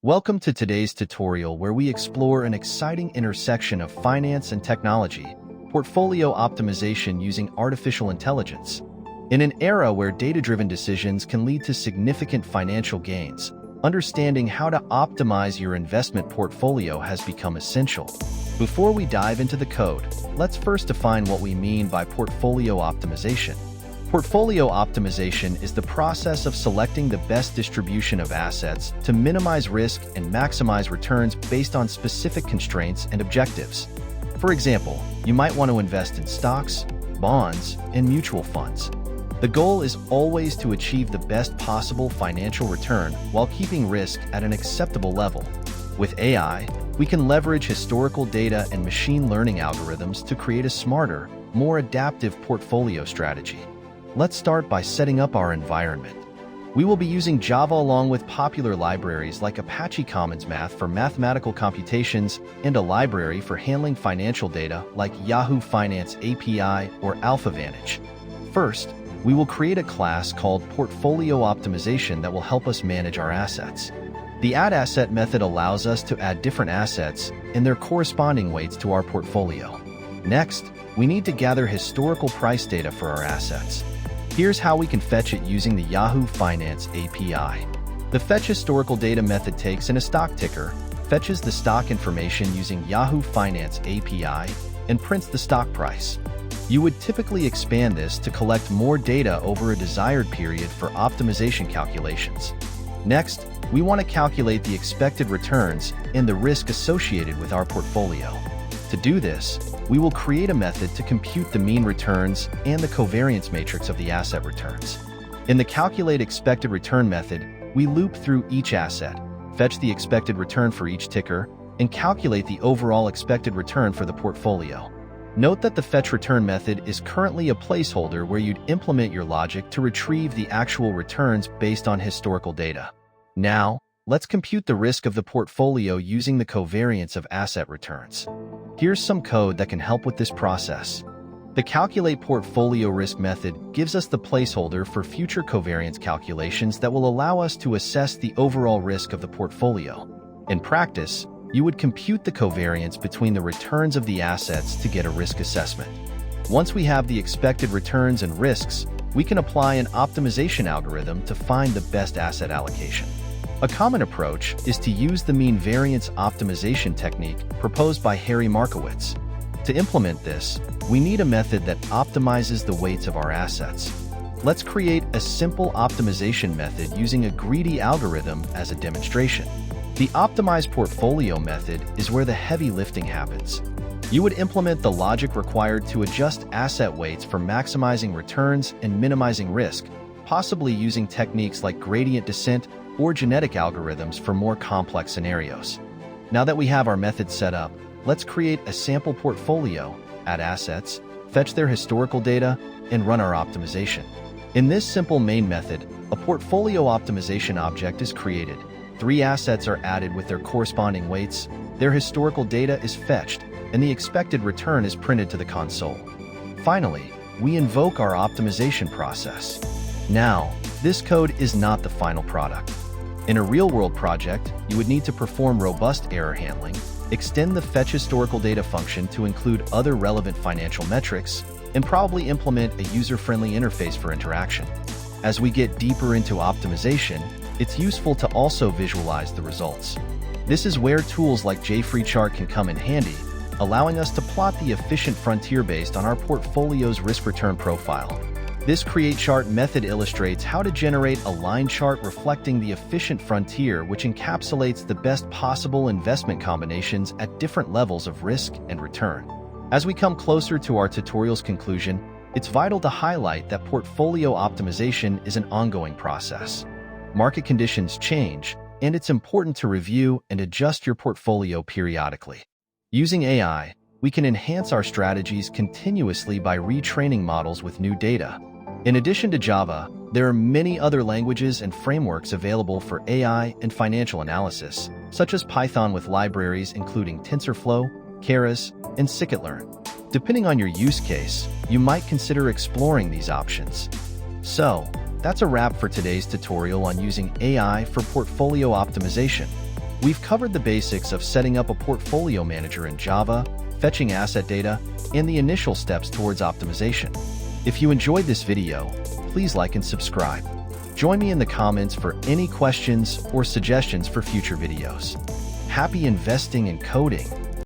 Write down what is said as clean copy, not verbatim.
Welcome to today's tutorial where we explore an exciting intersection of finance and technology, portfolio optimization using artificial intelligence. In an era where data-driven decisions can lead to significant financial gains, understanding how to optimize your investment portfolio has become essential. Before we dive into the code, let's first define what we mean by portfolio optimization. Portfolio optimization is the process of selecting the best distribution of assets to minimize risk and maximize returns based on specific constraints and objectives. For example, you might want to invest in stocks, bonds, and mutual funds. The goal is always to achieve the best possible financial return while keeping risk at an acceptable level. With AI, we can leverage historical data and machine learning algorithms to create a smarter, more adaptive portfolio strategy. Let's start by setting up our environment. We will be using Java along with popular libraries like Apache Commons Math for mathematical computations and a library for handling financial data like Yahoo Finance API or AlphaVantage. First, we will create a class called Portfolio Optimization that will help us manage our assets. The Add Asset method allows us to add different assets and their corresponding weights to our portfolio. Next, we need to gather historical price data for our assets. Here's how we can fetch it using the Yahoo Finance API. The Fetch Historical Data method takes in a stock ticker, fetches the stock information using Yahoo Finance API, and prints the stock price. You would typically expand this to collect more data over a desired period for optimization calculations. Next, we want to calculate the expected returns and the risk associated with our portfolio. To do this, we will create a method to compute the mean returns and the covariance matrix of the asset returns. In the Calculate Expected Return method, we loop through each asset, fetch the expected return for each ticker, and calculate the overall expected return for the portfolio. Note that the Fetch Return method is currently a placeholder where you'd implement your logic to retrieve the actual returns based on historical data. Now, let's compute the risk of the portfolio using the covariance of asset returns. Here's some code that can help with this process. The Calculate Portfolio Risk method gives us the placeholder for future covariance calculations that will allow us to assess the overall risk of the portfolio. In practice, you would compute the covariance between the returns of the assets to get a risk assessment. Once we have the expected returns and risks, we can apply an optimization algorithm to find the best asset allocation. A common approach is to use the mean variance optimization technique proposed by Harry Markowitz. To implement this, we need a method that optimizes the weights of our assets. Let's create a simple optimization method using a greedy algorithm as a demonstration. The Optimize Portfolio method is where the heavy lifting happens. You would implement the logic required to adjust asset weights for maximizing returns and minimizing risk, possibly using techniques like gradient descent or genetic algorithms for more complex scenarios. Now that we have our method set up, let's create a sample portfolio, add assets, fetch their historical data, and run our optimization. In this simple main method, a portfolio optimization object is created. 3 assets are added with their corresponding weights, their historical data is fetched, and the expected return is printed to the console. Finally, we invoke our optimization process. Now, this code is not the final product. In a real-world project, you would need to perform robust error handling, extend the Fetch Historical Data function to include other relevant financial metrics, and probably implement a user-friendly interface for interaction. As we get deeper into optimization, it's useful to also visualize the results. This is where tools like JFree can come in handy, allowing us to plot the efficient frontier based on our portfolio's risk-return profile. This Create Chart method illustrates how to generate a line chart reflecting the efficient frontier, which encapsulates the best possible investment combinations at different levels of risk and return. As we come closer to our tutorial's conclusion, it's vital to highlight that portfolio optimization is an ongoing process. Market conditions change, and it's important to review and adjust your portfolio periodically. Using AI, we can enhance our strategies continuously by retraining models with new data. In addition to Java, there are many other languages and frameworks available for AI and financial analysis, such as Python with libraries including TensorFlow, Keras, and Scikit-learn. Depending on your use case, you might consider exploring these options. So, that's a wrap for today's tutorial on using AI for portfolio optimization. We've covered the basics of setting up a portfolio manager in Java, fetching asset data, and the initial steps towards optimization. If you enjoyed this video, please like and subscribe. Join me in the comments for any questions or suggestions for future videos. Happy investing and coding!